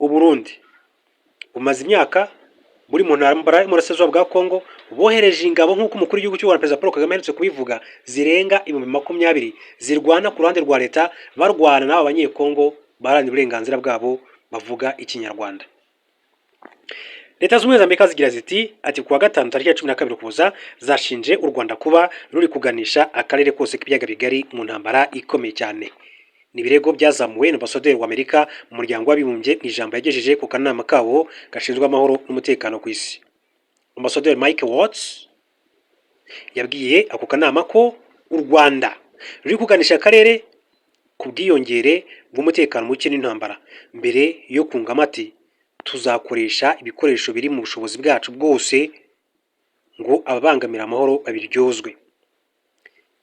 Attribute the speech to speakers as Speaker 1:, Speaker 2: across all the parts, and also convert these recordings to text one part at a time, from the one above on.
Speaker 1: Uburundi bumaze imyaka buri mu ntambara y'Uburasirazuba bwa Kongo, bohereje ingabo nk'uko umukuru w'igihugu cy'u Rwanda Perezida Paul Kagame aherutse kubivuga, zirenga 20,000 zirwana ku ruhande rwa leta, barwana n'aba banyekongo baharanira uburenganzira bwabo bavuga ikinyarwanda. Leta z'Ubumwe za Amerika zigira ziti ati kuwa gatanu tariki ya 12 Ukuboza zashinje u Rwanda kuba ruri kuganisha akarere kose k'ibiyaga bigari mu ntambara ikomeye cyane. Ni ibirego byazamuwe n'ambasaderi w'Amerika mu muryango w'abibumbye mu ijambo yagejeje ku kanama kabo gashinzwe amahoro n'umutekano ku isi. Ambasaderi Mike Watts yabwiye ako kanama ko u Rwanda ruri kuganisha akarere ku bwiyongere bw'umutekano muke n'intambara, mbere yo kungama ati tuzakoresha ibikoresho biri mu bushobozi bwacu bwose ngo ababangamira amahoro babiryozwe.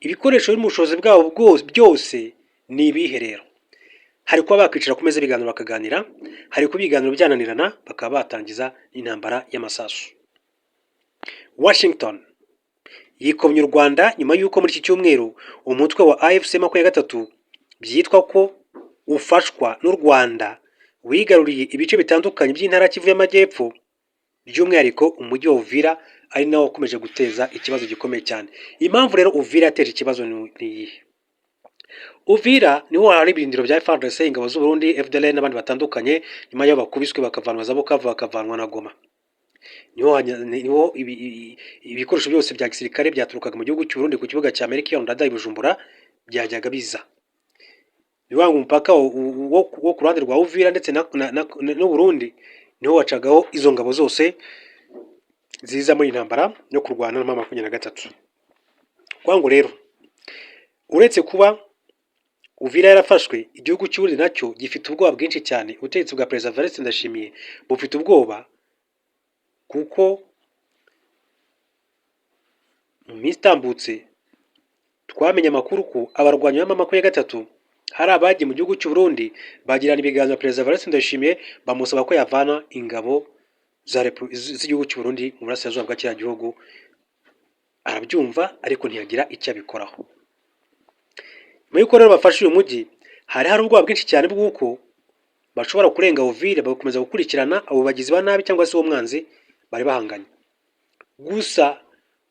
Speaker 1: Ibikoresho biri mu bushobozi bwabo byose ni ibihe rero? Hari kuba bakwicara ku meza biganiro bakaganira, hari kuba ibiganiro byananirana bakaba batangiza n'intambara y'amasasu. Washington yikomye u Rwanda nyuma y'uko muri iki cyumweru umutwe wa AFC 23 byitwa ko ufashwa n'u Rwanda wigaruriye ibice bitandukanye by'intara Kivu y'Amajyepfo, by'umwihariko umujyi wa Uvira ari nawo ukomeje guteza ikibazo gikomeye cyane. Impamvu rero Uvira yateje ikibazo ni iyihe? Uvira niho hari ibirindiro bya FARDC, ingabo z'u Burundi, FDLR n'abandi batandukanye, nyuma y'aho bakubiswe bakavanwa za Bukavu bakavanwa na Goma. Niho ibikoresho byose bya gisirikare byaturukaga mu gihugu cy'u Burundi ku kibuga cya Amerika ya Ndadaye Bujumbura byajyaga biza. Niwanga umupaka wo ku ruhande rwa Uvira ndetse n'u Burundi niho wacagaho izo ngabo zose ziza muri intambara yo kurwana na 23. Kwangu rero uretse kuba Uvira yarafashwe, igihugu cy'u Burundi nacyo gifite ubwoba bwinshi cyane. Ubutegetsi bwa Perezida Evariste Ndayishimiye bufite ubwoba kuko mu minsi itambutse twamenye amakuru ko abarwanyi ba 23 hari abagiye mu gihugu cy'u Burundi bagirana ibiganiro na Perezida Evariste Ndayishimiye bamusaba ko yavana ingabo z'igihugu cy'u Burundi mu burasirazuba bwa kiriya gihugu. Arabyumva ariko ntiyagira icyo abikoraho. Muri ko rero bafashe uyu mujyi, hari ubwoba bwinshi cyane bw'uko bashobora kurenga Uvira bagakomeza gukurikirana abo bagizi ba nabi cyangwa se uwo mwanzi bari bahanganye. Gusa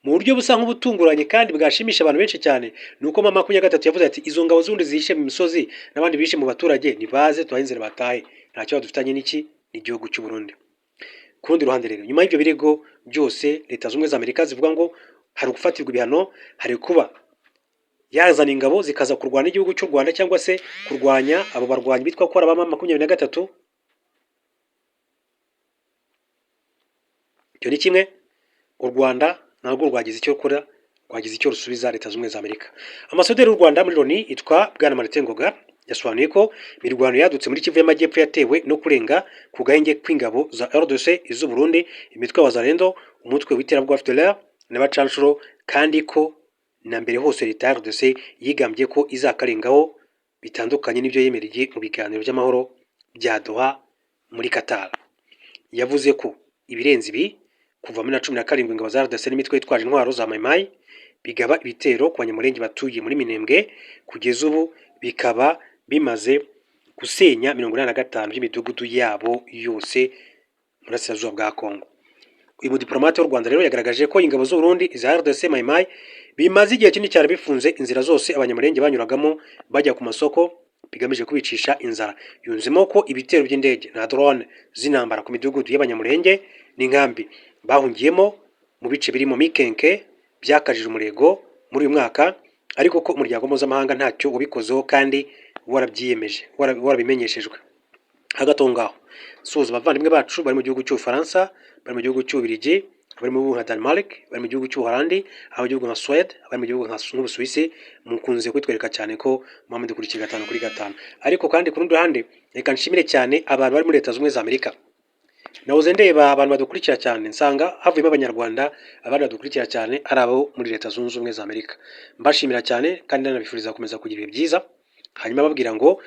Speaker 1: mu buryo busa nk'ubutunguranye kandi bwashimisha abantu benshi cyane, nuko mama 23 yavuze ati izo ngabo z'undi zihishe mu misozi n'abandi bishe mu baturage nibaze tubahinzira batahe, nta cyo dufitanye n'iki n'igihugu cy'u Burundi. Ku rundi ruhande rero, nyuma y'ibyo birego byose, Leta z'Ubumwe za Amerika zivuga ngo hari gufatirwa ibihano, hari kuba yazana ingabo zikaza kurwana n'igihugu cy'u Rwanda cyangwa se kurwanya abo barwanyi bitwa ko ari aba 23. Icyo ni kimwe. U Rwanda ntabwo rwagize icyo rukora, rwagize icyo rusubiza Leta z'Ubumwe za Amerika. Ambasaderi w'u Rwanda muri Loni yitwa Bwana Martin Ngoga yasobanuye ko imirwano yadutse muri Kivu y'Amajyepfo yatewe no kurenga ku gahenge kw'ingabo za RDC, iz'u Burundi, imitwe wa Zalendo, umutwe w'iterabwoba FDLR n'abacanshuro, kandi ko na mbere hose Leta ya RDC yigambye ko izakarengaho bitandukanye n'ibyo yemereye mu biganiro by'amahoro bya Doha muri Qatar. Yavuze ko ibirenze ibi kuva muri 17 ingabo za RDC n'imitwe yitwaje intwaro za Mai bigaba ibitero ku banyamurenge batuye muri Minembwe, kugeza ubu bikaba bimaze gusenya 85 by'imidugudu yabo yose muri Burasirazuba bwa Kongo. Uyu mudiplomate w'u Rwanda rero yagaragaje ko ingabo z'u Burundi za RDC Mai bimaze igihe kinini cyane bifunze inzira zose abanyamurenge banyuragamo bajya ku masoko, bigamije kubicisha inzara. Yunzemo ko ibitero by'indege na drone z'intambara ku midugudu y'abanyamurenge n'inkambi bahungiyemo mu bice birimo Mikenke byakajije umurego muri uyu mwaka, ariko ko umuryango mpuzamahanga ntacyo ubikozeho kandi warabyiyemeje, warabimenyeshejwe. Hagati aho ngaho suhuza abavandimwe bacu bari mu gihugu cy'Ubufaransa, bari mu gihugu cy'Ububiligi, bari mu gihugu nka Denmark, bari mu gihugu cy'Ubuholandi, abo mu gihugu nka Sweden, bari mu gihugu nka Busuwisi, mukunze kwitwereka cyane ko Muhammad kuri 5/5. Ariko kandi ku rundi ruhande reka nshimire cyane abantu bari muri Leta z'Ubumwe za Amerika. Nahoze ndeba abantu badukurikira cyane, nsanga havuyemo abanyarwanda, abandi badukurikira cyane ari abo muri Leta zunze ubumwe za Amerika. Mbashimira cyane kandi nanabifuriza gukomeza kugira ibihe byiza. Hanyuma babwira ngo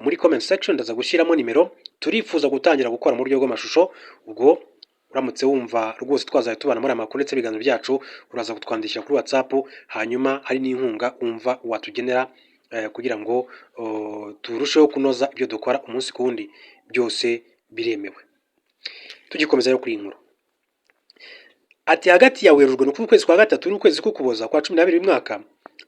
Speaker 1: muri comment section ndaza gushyiramo nimero, turifuza gutangira gukora mu buryo bw'amashusho. Ubwo uramutse wumva rwose twazaye tubana muri amakuru ndetse ibiganiro byacu, uraza kutwandikira kuri WhatsApp, hanyuma hari n'inkunga wumva watugenera kugira ngo turusheho kunoza ibyo dukora umunsi ku wundi, byose biremewe. Tugikomeza rero kuri iyi nkuru, ati hagati ya Werurwe no ku kwezi kwa gatatu n'ukwezi k'Ukuboza kwa 12 uyu mwaka,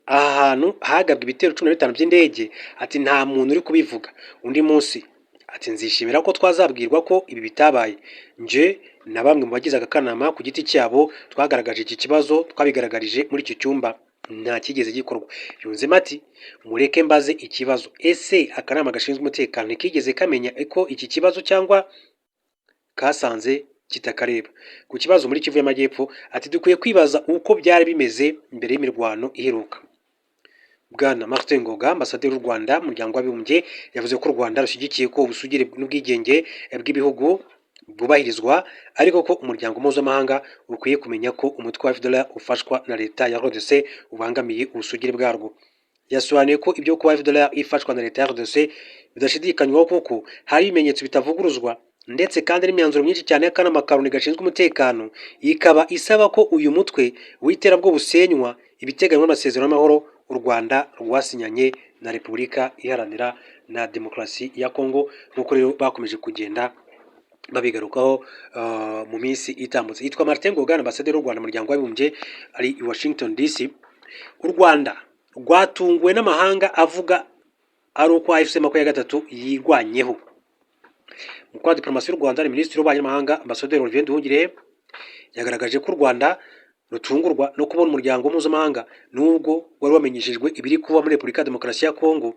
Speaker 1: aha hantu hagabwe ibitero 15 by'indege. Ati nta muntu uri kubivuga. Undi munsi ati nzishimira ko twazabwirwa ko ibi bitabaye. Nje na bamwe mu bagize agakanama ku giti cyabo twagaragaje iki kibazo, twabigaragarije muri iki cyumba, nta kigeze gikorwa. Yunzemo ati mureke mbaze ikibazo, ese akanama gashinzwe umutekano ntikigeze kamenya ko iki kibazo cyangwa kasanze kitakareba? Ku kibazo muri Kivu y'Amajyepfo ati dukwiye kwibaza uko byari bimeze mbere y'imirwano iheruka. Bwana Martin Ngoga, ambasaderi w'u Rwanda mu muryango w'abibumbye, yavuze ko u Rwanda rushyigikiye ko ubusugire n'ubwigenge bw'ibihugu bwubahirizwa, ariko ko umuryango mpuzamahanga ukwiye kumenya ko umutwe wa FDLR ufashwa na leta ya RDC ubangamiye ubusugire bwarwo. Yasobanuye ko ibyo kuba FDLR ifashwa na leta ya RDC bidashidikanywaho kuko hari ibimenyetso bitavuguruzwa, ndetse kandi n'imyanzuro myinshi cyane y'akanama ka Loni gashinzwe umutekano ikaba isaba ko uyu mutwe w'iterabwoba usenywa ibiteganywa n'amasezerano y'amahoro u Rwanda rwasinyanye na Repubulika Iharanira na Demokarasi ya Kongo, nk'uko rero bakomeje kugenda babigarukaho mu minsi itambutse. Yitwa Martin Ngoga, ambasaderi w'u Rwanda mu muryango w'abibumbye, ari i Washington DC. U Rwanda rwatunguwe n'amahanga avuga ari uko AFC M23 yirwanyeho. Umukuru wa diplomasi y'u Rwanda ni Minisitiri w'Ububanyi n'Amahanga, Ambasaderi Olivier Nduhungirehe, yagaragaje ko u Rwanda rutungurwa no kubona umuryango mpuzamahanga nubwo wari wamenyeshejwe ibiri kuba muri Repubulika ya Demokarasi ya Kongo,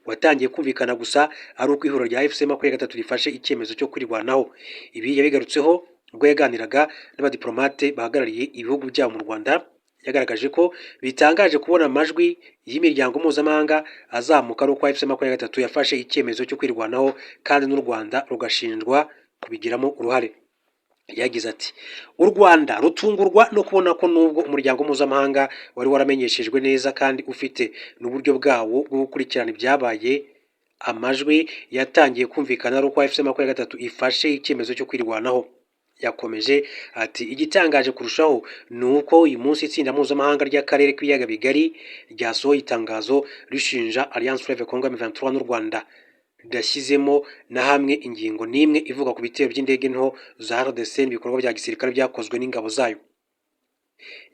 Speaker 1: watangiye kumvikana gusa ari uko ihuriro rya AFC M23 rifashe icyemezo cyo kwirwanaho. Ibi yabigarutseho ubwo yaganiraga n'abadiplomate bahagarariye ibihugu byabo mu Rwanda. Yagaragaje ko bitangaje kubona amajwi y'imiryango mpuzamahanga azamuka ari uko AFC M23 yafashe icyemezo cyo kwirwanaho kandi n'u Rwanda rugashinjwa kubigiramo uruhare. Yagize ati u Rwanda rutungurwa no kubona ko nubwo umuryango mpuzamahanga wari waramenyeshejwe neza kandi ufite n'uburyo bwawo bwo gukurikirana ibyabaye, amajwi yatangiye kumvikana ari uko AFC M23 ifashe icyemezo cyo kwirwanaho. Yakomeje ati igitangaje kurushaho ni uko uyu munsi itsinda mpuzamahanga ry'akarere k'ibiyaga bigari ryasohoye itangazo rishinja Alliance Fleuve Congo M23 n'u Rwanda, ridashyizemo na hamwe ingingo n'imwe ivuga ku bitero by'indege nto za RDC n'ibikorwa bya gisirikare byakozwe n'ingabo zayo.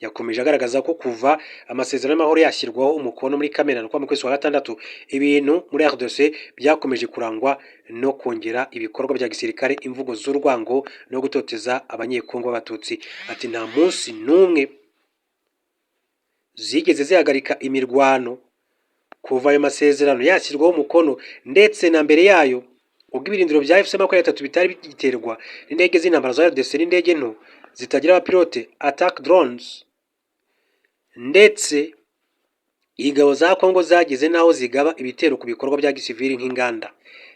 Speaker 1: Yakomeje agaragaza ko kuva amasezerano y'amahoro yashyirwaho umukono muri Kamena mu kwezi kwa gatandatu, ibintu muri RDC byakomeje kurangwa no kongera ibikorwa bya gisirikare, imvugo z'urwango no gutoteza abanyekongo b'abatutsi. Ati nta munsi n'umwe zigeze zihagarika imirwano kuva ayo masezerano yashyirwaho umukono, ndetse na mbere yayo ubwo ibirindiro bya AFC M23 bitari bigiterwa n'indege z'intambara za RDC n'indege nto zitagira abapilote attack drones, ndetse ingabo za Kongo zageze naho zigaba ibitero ku bikorwa bya gisivili nk'inganda.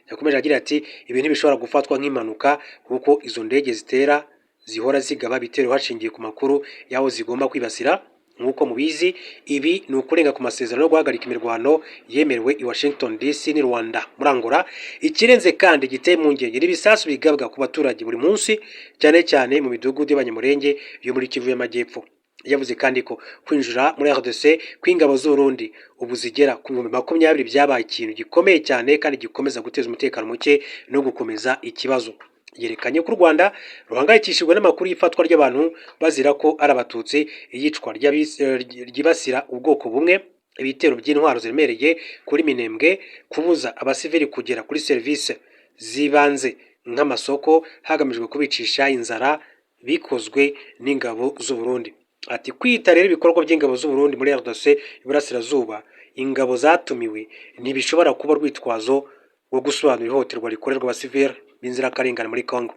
Speaker 1: Yakomeje agira ati ibi ntibishobora gufatwa nk'impanuka kuko izo ndege zitera zihora zigaba ibitero hashingiye ku makuru yaho zigomba kwibasira. Nk'uko mubizi, ibi ni ukurenga ku masezerano yo guhagarika imirwano yemerewe i Washington DC ni Rwanda muri Angola. Ikirenze kandi giteye impungenge n'ibisasu bigabwa ku baturage buri munsi, cyane cyane mu midugudu y'abanyamurenge yo muri Kivu y'Amajyepfo. Yavuze kandi ko kwinjira muri RDC kw'ingabo z'u Burundi ubu zigera ku 20 byabaye ikintu gikomeye cyane kandi gikomeza guteza umutekano muke no gukomeza ikibazo. Yerekanye ko u Rwanda ruhangayikishijwe n'amakuru y'ifatwa ry'abantu bazira ko ari abatutsi, iyicwa ryibasira ubwoko bumwe, ibitero by'intwaro ziremereye kuri Minembwe, kubuza abasivili kugera kuri serivisi zibanze nk'amasoko hagamijwe kubicisha inzara bikozwe n'ingabo z'u Burundi. Ati kwita rero ibikorwa by'ingabo z'u Burundi muri RDC Iburasirazuba ingabo zatumiwe ntibishobora kuba rwitwazo rwo gusobanura ihohoterwa rikorerwa abasivili b'inzirakarengane muri Kongo.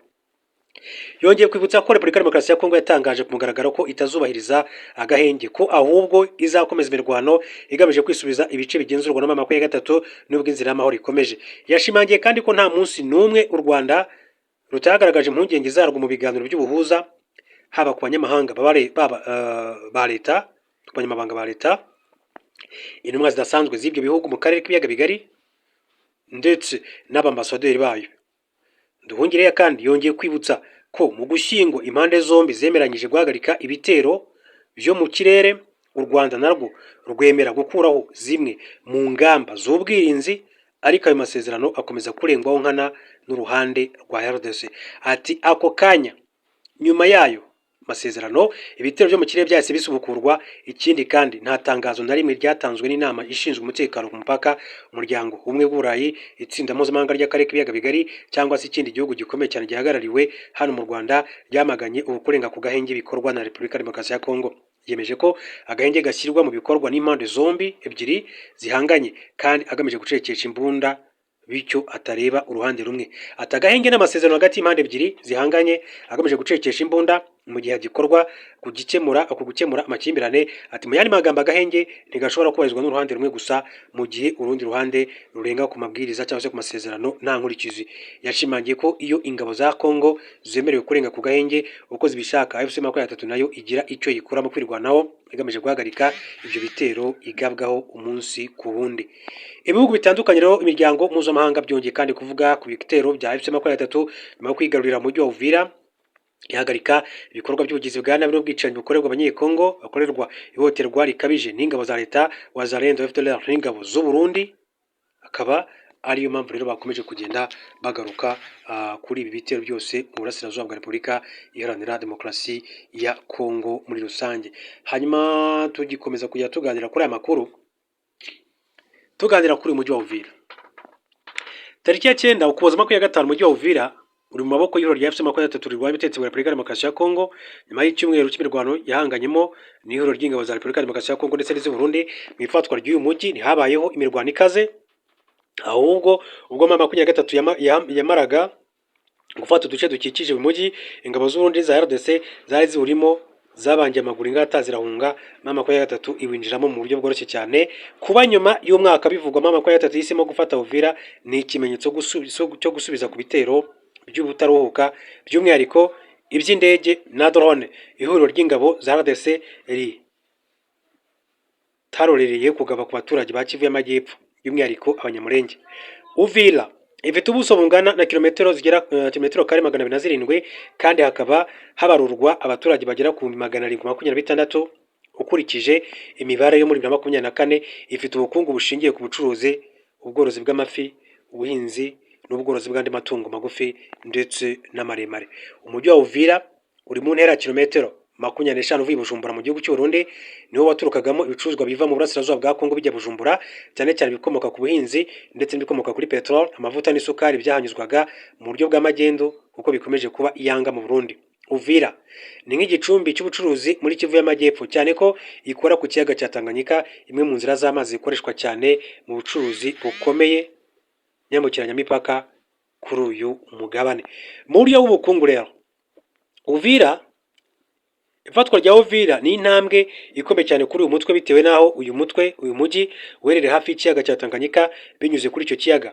Speaker 1: Yongeye kwibutsa ko Repubulika ya Demokarasi ya Kongo yatangaje ku mugaragaro ko itazubahiriza agahenge, ko ahubwo izakomeza imirwano igamije kwisubiza ibice bigenzurwa na M23 n'ubwo inzira y'amahoro ikomeje. Yashimangiye kandi ko nta munsi n'umwe u Rwanda rutagaragaje impungenge zarwo mu biganiro by'ubuhuza, haba ku banyamahanga ba leta, ku banyamabanga ba leta, intumwa zidasanzwe z'ibyo bihugu mu karere k'ibiyaga bigari, ndetse n'abambasaderi bayo. Nduhungirehe kandi yongeye kwibutsa ko mu Gushyingo impande zombi zemeranyije guhagarika ibitero byo mu kirere. U Rwanda narwo rwemera gukuraho zimwe mu ngamba z'ubwirinzi ariko ayo masezerano akomeza kurengwaho nkana n'uruhande rwa RDC. Ati ako kanya nyuma yayo masezerano ibitero byo mu kirere byahise bisubukurwa. Ikindi kandi nta tangazo na rimwe ryatanzwe n'inama ishinzwe umutekano ku mupaka, umuryango umwe w'Uburayi, itsinda mpuzamahanga ry'akarere k'ibiyaga bigari cyangwa se ikindi gihugu gikomeye cyane gihagarariwe hano mu Rwanda ryamaganye ubukurenga ku gahenge bikorwa na Repubulika Demokarasi ya Kongo. Yemeje ko agahenge gashyirwa mu bikorwa n'impande zombi ebyiri zihanganye kandi agamije gucecekesha imbunda bityo atareba uruhande rumwe. Ati agahenge n'amasezerano hagati y'impande ebyiri zihanganye agamije gucecekesha imbunda mu gihe gikorwa gukemura amakimbirane. Ati mu yandi magambo agahenge ntigashobora kubarizwa n'uruhande rumwe gusa mu gihe urundi ruhande rurenga ku mabwiriza cyangwa se ku masezerano nta nkurikizi. Yashimangiye ko iyo ingabo za Kongo zemerewe kurenga ku gahenge uko zibishaka, AFC-M23 nayo igira icyo yikura mu kwirwanaho igamije guhagarika ibyo bitero igabwaho umunsi ku wundi. Ibihugu bitandukanye rero imiryango mpuzamahanga byongeye kandi kuvuga ku bitero bya AFC-M23 nyuma yo kwigarurira umujyi wa Uvira, ihagarika ibikorwa by'ubugizi bwa nabi n'ubwicanyi bukorerwa abanyekongo bakorerwa ihohoterwa rikabije n'ingabo za leta Wazalendo FDLR n'ingabo z'u Burundi. Akaba ariyo mpamvu rero bakomeje kugenda bagaruka kuri ibi bitero byose mu burasirazuba bwa Repubulika Iharanira Demokarasi ya Kongo muri rusange. Hanyuma tugikomeza kujya tuganira kuri aya makuru, tuganira kuri umujyi wa Uvira. Tariki ya 9 Ukuboza 2025 umujyi wa Uvira uri mu maboko y'ihuriro rya AFC-M23 rirwanya ubutegetsi bwa Repubulika Demokarasi ya Kongo nyuma y'icyumweru cy'imirwano yahanganyemo n'ihuriro ry'ingabo za Repubulika Demokarasi ya Kongo ndetse n'iz'u Burundi. Mu ifatwa ry'uyu mujyi ntihabayeho imirwano ikaze, ahubwo ubwo M23 yamaraga gufata uduce dukikije uyu mujyi, ingabo z'u Burundi za RDC zari ziwurimo zabangiye amaguru ingata zirahunga. M23 iwinjiramo mu buryo bworoshye cyane. Kuba nyuma y'umwaka bivugwa M23 yisemo gufata Uvira ni ikimenyetso cyo gusubiza ku bitero by'ubutaruhuka by'umwihariko iby'indege na drone ihuriro ry'ingabo za RDC tarorereye kugaba ku baturage ba Kivu y'Amajyepfo by'umwihariko abanyamurenge. Uvira ifite ubuso bungana na kilometero zigera kilometero kare 207 kandi hakaba habarurwa abaturage bagera ku 726 ukurikije imibare yo muri 2024. Ifite ubukungu bushingiye ku bucuruzi, ubworozi bw'amafi, ubuhinzi n'ubworozi bw'andi matungo magufi ndetse n'amaremare. Umujyi wa Uvira uri mu ntera kilometero 25 uvuye Bujumbura mu gihugu cy'u Burundi, niho waturukagamo ibicuruzwa biva mu burasirazuba bwa Kongo bijya Bujumbura, cyane cyane bikomoka ku buhinzi ndetse n'ibikomoka kuri petrol, amavuta n'isukari byahanyuzwaga mu buryo bw'amagendo kuko bikomeje kuba iyanga mu Burundi. Uvira ni nk'igicumbi cy'ubucuruzi muri Kivu y'Amajyepfo, cyane ko ikora ku kiyaga cya Tanganyika, imwe mu nzira z'amazi zikoreshwa cyane mu bucuruzi bukomeye nyambukiranyamipaka kuri uyu mugabane. Mu buryo w'ubukungu rero Uvira, ifatwa rya Uvira ni intambwe ikomeye cyane kuri uyu mutwe bitewe naho uyu mujyi werere hafi y'ikiyaga cya Tanganyika. Binyuze kuri icyo kiyaga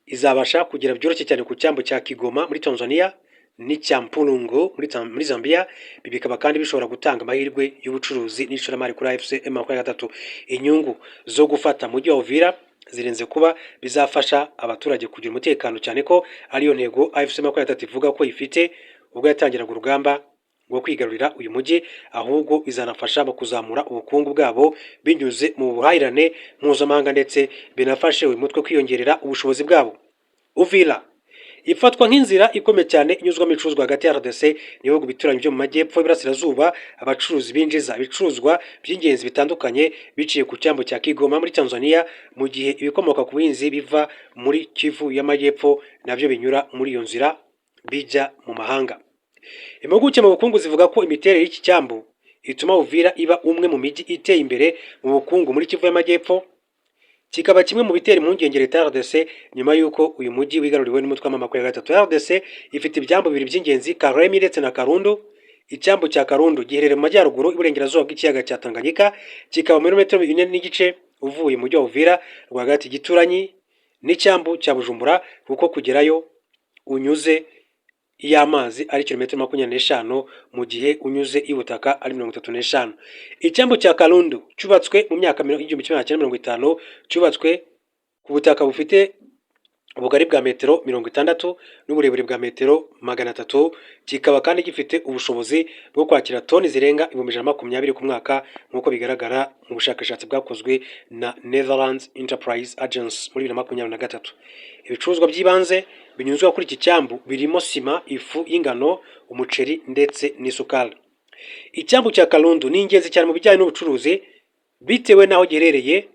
Speaker 1: izabasha kugira byoroshye cyane ku cyambu cya Kigoma muri Tanzania n'icya Mpulungu muri Zambia. Bikaba kandi bishobora gutanga amahirwe y'ubucuruzi n'ishoramari kuri AFC-M23. Inyungu zo gufata mujyi wa Uvira zirenze kuba bizafasha abaturage kugira umutekano, cyane ko ariyo ntego AFC-M23 ivuga ko ifite ubwo yatangiraga urugamba rwo kwigarurira uyu mujyi, ahubwo bizanafasha mu kuzamura ubukungu bwabo binyuze mu buhahirane mpuzamahanga ndetse binafashe uyu mutwe kwiyongerera ubushobozi bwabo. Uvira ifatwa nk'inzira ikomeye cyane inyuzwamo ibicuruzwa hagati ya RDC n'ibihugu bituranye byo mu majyepfo y'Iburasirazuba. Abacuruzi binjiza ibicuruzwa by'ingenzi bitandukanye biciye ku cyambu cya Kigoma muri Tanzania, mu gihe ibikomoka ku buhinzi biva muri Kivu y'Amajyepfo nabyo binyura muri iyo nzira bijya mu mahanga. Impuguke mu bukungu zivuga ko imiterere y'iki cyambu ituma Uvira iba umwe mu mijyi iteye imbere mu bukungu muri Kivu y'Amajyepfo, kikaba kimwe mu bitera impungenge leta ya RDC nyuma y'uko uyu mujyi wigaruriwe n'umutwe wa M23. RDC ifite ibyambu bibiri by'ingenzi, Karemi ndetse na Karundu. Icyambu cya Karundu giherereye mu majyaruguru iburengerazuba bw'ikiyaga cya Tanganyika, kikaba muri metero 4 n'igice uvuye mu mujyi wa Uvira rwagati, gituranye n'icyambu cya Bujumbura kuko kugerayo unyuze y'amazi ari kilometero 25 mu gihe unyuze ibutaka ari 35. Icyambu cya Karundu cyubatswe mu myaka 1950, cyubatswe ku butaka bufite ubugari bwa metero 60 n'uburebure bwa metero 300, kikaba kandi gifite ubushobozi bwo kwakira toni zirenga 120 ku mwaka nk'uko bigaragara mu bushakashatsi bwakozwe na Netherlands Enterprise Agency muri 2023. Ibicuruzwa by'ibanze binyuzwa kuri iki cyambu birimo sima, ifu y'ingano, umuceri ndetse n'isukari. Icyambu cya Karundu ni ingenzi cyane mu bijyanye n'ubucuruzi bitewe n'aho giherereye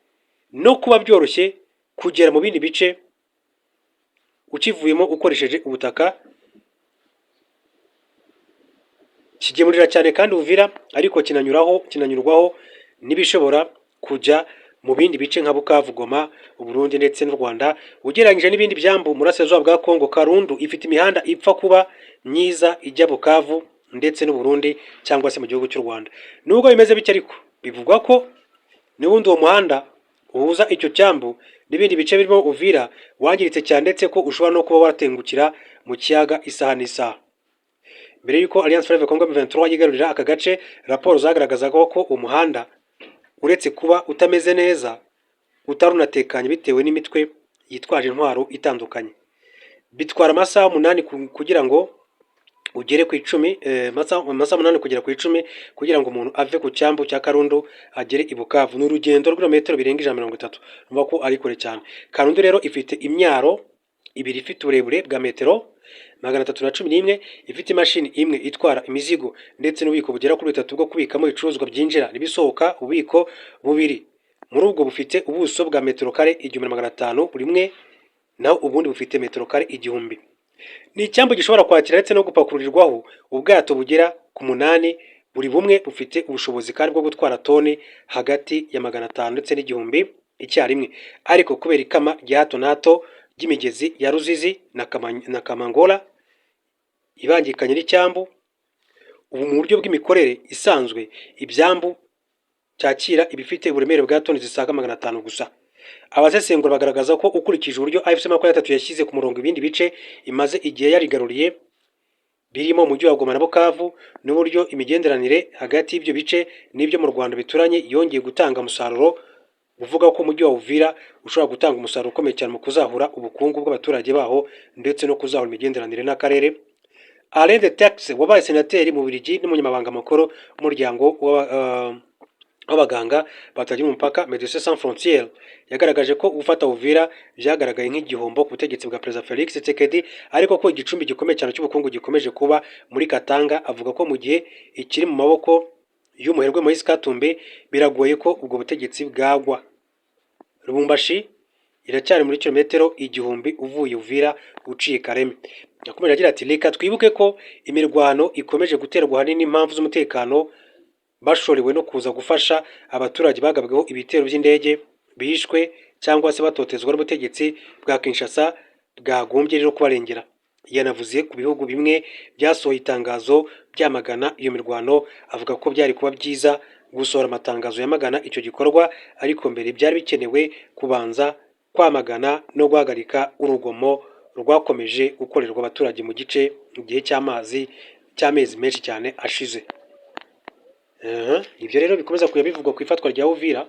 Speaker 1: no kuba byoroshye kugera mu bindi bice ukivuyemo ukoresheje ubutaka. Kigemurira cyane kandi Uvira, ariko kinanyurwaho n'ibishobora kujya mu bindi bice nka Bukavu, Goma, Burundi ndetse n'u Rwanda. Ugereranyije n'ibindi byambu murasirazuba bwa Kongo, Karundu ifite imihanda ipfa kuba myiza ijya Bukavu ndetse n'u Burundi cyangwa se mu gihugu cy'u Rwanda. Nubwo bimeze bityo ariko bivugwa ko n'ubundi uwo muhanda uhuza icyo cyambu n'ibindi bice birimo Uvira wangiritse cyane, ndetse ko ushobora no kuba watengukira mu kiyaga isaha n'isaha. Mbere y'uko Alliance Fleuve Congo M23 yigarurira aka gace, raporo zagaragazaga ko umuhanda uretse kuba utameze neza utarunatekanye bitewe n'imitwe yitwaje intwaro itandukanye. Bitwara amasaha 8 kugira ngo ugere ku 10, amasaha 8 kugera ku 10 kugira ngo umuntu ave ku cyambu cya Karundu agere i Bukavu. N'urugendo rw'irometero birenga 130, numva ko ari kure cyane. Karundu rero ifite imyaro ibiri ifite uburebure bwa metero 311, ifite imashini imwe itwara imizigo ndetse n'ububiko bugera kuri 3 bwo kubikamo ibicuruzwa byinjira n'ibisohoka. Ububiko bubiri muri ubwo bufite ubuso bwa metero kare 1500 buri mwe, naho ubundi bufite metero kare 1000. Ni icyambu gishobora kwakira ndetse no gupakururirwaho ubwato bugera ku 8, buri bumwe bufite ubushobozi kandi bwo gutwara toni hagati ya 500 ndetse n'1000 icyarimwe. Ariko kubera ikama rya hato na hato ry'imigezi ya Ruzizi na Kamangola ibangikanye n'icyambu, ubu mu buryo bw'imikorere isanzwe ibyambu cyakira ibifite uburemere bwa toni zisaga 500 gusa. Abasesengura bagaragaza ko ukurikije uburyo AFC-M23 yashyize ku murongo ibindi bice imaze igihe yarigaruriye birimo umujyi wa Goma na Bukavu, n'uburyo imigenderanire hagati y'ibyo bice n'ibyo mu Rwanda bituranye yongeye gutanga umusaruro, uvuga ko umujyi wa Uvira ushobora gutanga umusaruro ukomeye cyane mu kuzahura ubukungu bw'abaturage baho ndetse no kuzahura imigenderanire n'akarere. Alain de Tax wabaye senateri mu Bubiligi n'umunyamabanga makuru w'umuryango w'abaganga batagira umupaka Médecins Sans Frontières yagaragaje ko gufata Uvira byagaragaye nk'igihombo ku butegetsi bwa Perezida Felix Tshisekedi, ariko ko igicumbi gikomeye cyane cy'ubukungu gikomeje kuba muri Katanga. Avuga ko mu gihe ikiri mu maboko y'umuherwe Moise Katumbi biragoye ko ubwo butegetsi bwagwa. Lubumbashi iracyari muri kilometero 1000 uvuye Uvira uciye Kareme. Yakomeje agira ati reka twibuke ko imirwano ikomeje guterwa hanini n'impamvu z'umutekano, bashorewe no kuza gufasha abaturage bagabweho ibitero by'indege, bishwe cyangwa se batotezwa n'ubutegetsi bwa Kinshasa bwagombye rero kubarengera. Yanavuze ku bihugu bimwe byasohoye itangazo byamagana iyo mirwano, avuga ko byari kuba byiza gusohora amatangazo yamagana icyo gikorwa, ariko mbere byari bikenewe kubanza kwamagana no guhagarika urugomo rwakomeje gukorerwa abaturage mu gice mu gihe cy'amezi menshi cyane ashize. Ibyo rero bikomeza kuya bivugwa ku ifatwa rya Uvira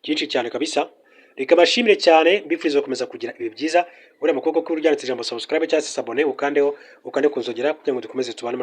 Speaker 1: byinshi cyane kabisa. Reka bashimire cyane, mbifuriza gukomeza kugira ibi byiza. Uriya mukobwa ko uryanitse ijambo subscribe cyangwa se abone, ukande kunzogera kugira ngo dukomeze tubane.